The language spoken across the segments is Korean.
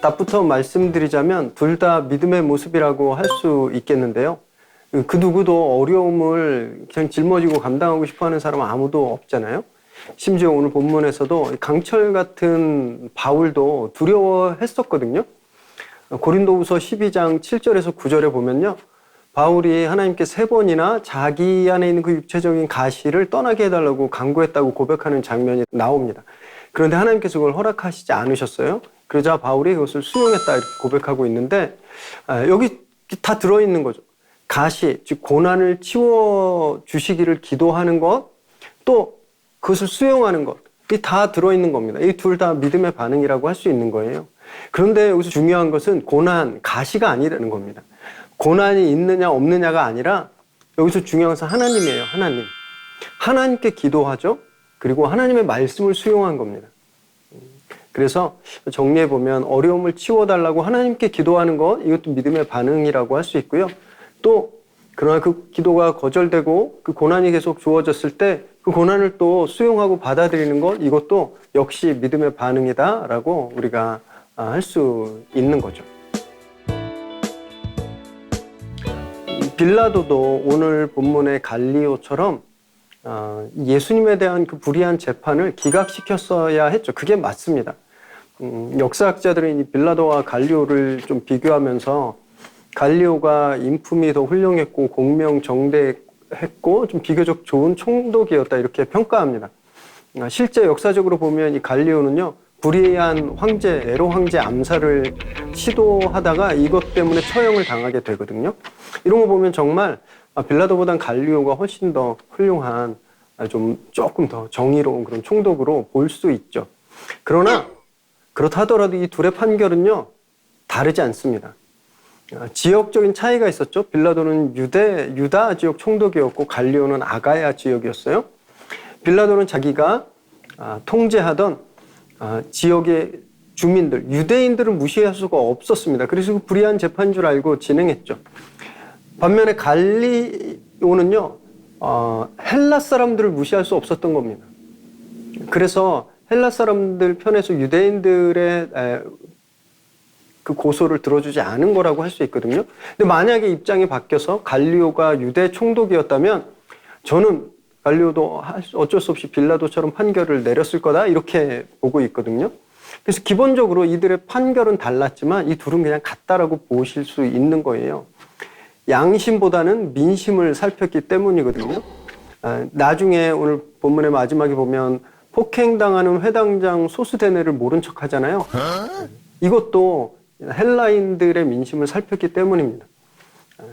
답부터 말씀드리자면 둘 다 믿음의 모습이라고 할 수 있겠는데요. 그 누구도 어려움을 그냥 짊어지고 감당하고 싶어하는 사람은 아무도 없잖아요. 심지어 오늘 본문에서도 강철 같은 바울도 두려워했었거든요. 고린도후서 12장 7절에서 9절에 보면요. 바울이 하나님께 3번이나 자기 안에 있는 그 육체적인 가시를 떠나게 해달라고 간구했다고 고백하는 장면이 나옵니다. 그런데 하나님께서 그걸 허락하시지 않으셨어요. 그러자 바울이 그것을 수용했다 이렇게 고백하고 있는데 여기 다 들어있는 거죠. 가시, 즉 고난을 치워주시기를 기도하는 것, 또 그것을 수용하는 것, 이 다 들어있는 겁니다. 이 둘 다 믿음의 반응이라고 할 수 있는 거예요. 그런데 여기서 중요한 것은 고난, 가시가 아니라는 겁니다. 고난이 있느냐 없느냐가 아니라 여기서 중요한 것은 하나님이에요. 하나님. 하나님께 기도하죠. 그리고 하나님의 말씀을 수용한 겁니다. 그래서 정리해보면 어려움을 치워달라고 하나님께 기도하는 것, 이것도 믿음의 반응이라고 할 수 있고요. 또 그러나 그 기도가 거절되고 그 고난이 계속 주어졌을 때 그 고난을 또 수용하고 받아들이는 것, 이것도 역시 믿음의 반응이다라고 우리가 할 수 있는 거죠. 빌라도도 오늘 본문의 갈리오처럼 예수님에 대한 그 불의한 재판을 기각시켰어야 했죠. 그게 맞습니다. 역사학자들은 이 빌라도와 갈리오를 좀 비교하면서 갈리오가 인품이 더 훌륭했고 공명정대했고 좀 비교적 좋은 총독이었다 이렇게 평가합니다. 실제 역사적으로 보면 이 갈리오는요. 불의한 황제, 네로 황제 암살을 시도하다가 이것 때문에 처형을 당하게 되거든요. 이런 거 보면 정말 빌라도보단 갈리오가 훨씬 더 훌륭한 좀 조금 더 정의로운 그런 총독으로 볼 수 있죠. 그러나 그렇다 하더라도 이 둘의 판결은요 다르지 않습니다. 지역적인 차이가 있었죠. 빌라도는 유다 지역 총독이었고 갈리오는 아가야 지역이었어요. 빌라도는 자기가 통제하던 지역의 주민들, 유대인들을 무시할 수가 없었습니다. 그래서 그 불의한 재판인 줄 알고 진행했죠. 반면에 갈리오는요, 헬라 사람들을 무시할 수 없었던 겁니다. 그래서 헬라 사람들 편에서 유대인들의 그 고소를 들어주지 않은 거라고 할 수 있거든요. 근데 만약에 입장이 바뀌어서 갈리오가 유대 총독이었다면 저는 갈리오도 어쩔 수 없이 빌라도처럼 판결을 내렸을 거다 이렇게 보고 있거든요. 그래서 기본적으로 이들의 판결은 달랐지만 이 둘은 그냥 같다라고 보실 수 있는 거예요. 양심보다는 민심을 살폈기 때문이거든요. 나중에 오늘 본문의 마지막에 보면 폭행당하는 회당장 소스데네를 모른 척 하잖아요. 이것도 헬라인들의 민심을 살폈기 때문입니다.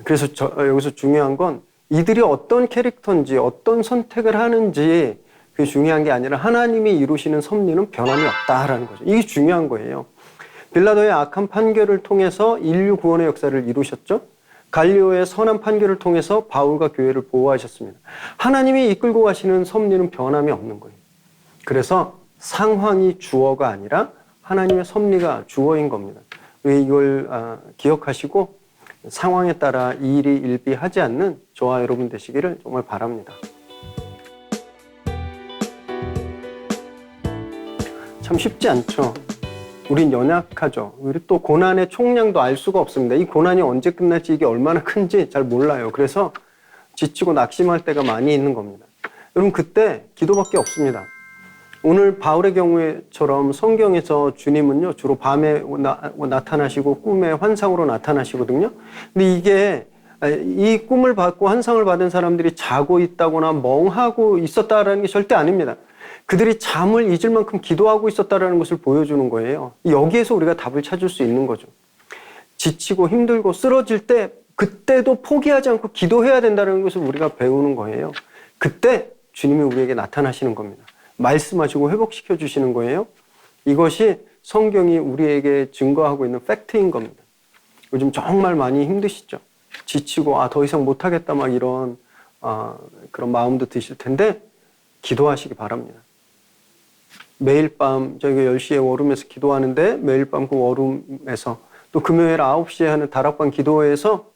그래서 여기서 중요한 건 이들이 어떤 캐릭터인지 어떤 선택을 하는지 그게 중요한 게 아니라 하나님이 이루시는 섭리는 변함이 없다라는 거죠. 이게 중요한 거예요. 빌라도의 악한 판결을 통해서 인류 구원의 역사를 이루셨죠. 갈리오의 선한 판결을 통해서 바울과 교회를 보호하셨습니다. 하나님이 이끌고 가시는 섭리는 변함이 없는 거예요. 그래서 상황이 주어가 아니라 하나님의 섭리가 주어인 겁니다. 이걸 기억하시고 상황에 따라 일이 일비하지 않는 저와 여러분 되시기를 정말 바랍니다. 참 쉽지 않죠. 우린 연약하죠. 우리 또 고난의 총량도 알 수가 없습니다. 이 고난이 언제 끝날지 이게 얼마나 큰지 잘 몰라요. 그래서 지치고 낙심할 때가 많이 있는 겁니다. 여러분 그때 기도밖에 없습니다. 오늘 바울의 경우처럼 성경에서 주님은요 주로 밤에 나타나시고 꿈에 환상으로 나타나시거든요. 근데 이게 이 꿈을 받고 환상을 받은 사람들이 자고 있다거나 멍하고 있었다라는 게 절대 아닙니다. 그들이 잠을 잊을 만큼 기도하고 있었다라는 것을 보여주는 거예요. 여기에서 우리가 답을 찾을 수 있는 거죠. 지치고 힘들고 쓰러질 때 그때도 포기하지 않고 기도해야 된다는 것을 우리가 배우는 거예요. 그때 주님이 우리에게 나타나시는 겁니다. 말씀하시고 회복시켜 주시는 거예요. 이것이 성경이 우리에게 증거하고 있는 팩트인 겁니다. 요즘 정말 많이 힘드시죠? 지치고 더 이상 못하겠다 막 이런 그런 마음도 드실 텐데 기도하시기 바랍니다. 매일 밤 저희가 10시에 워룸에서 기도하는데 매일 밤 그 워룸에서 또 금요일 9시에 하는 다락방 기도회에서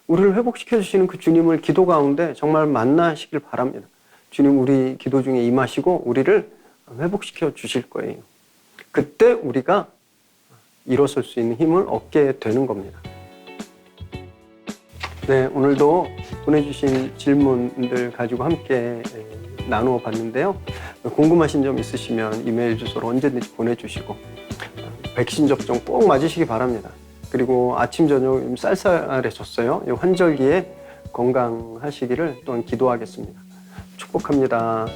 우리를 회복시켜 주시는 그 주님을 기도 가운데 정말 만나시길 바랍니다. 주님 우리 기도 중에 임하시고 우리를 회복시켜 주실 거예요. 그때 우리가 일어설 수 있는 힘을 얻게 되는 겁니다. 네, 오늘도 보내주신 질문들 가지고 함께 나누어 봤는데요. 궁금하신 점 있으시면 이메일 주소로 언제든지 보내주시고 백신 접종 꼭 맞으시기 바랍니다. 그리고 아침 저녁 쌀쌀해졌어요. 환절기에 건강하시기를 또한 기도하겠습니다. 축복합니다.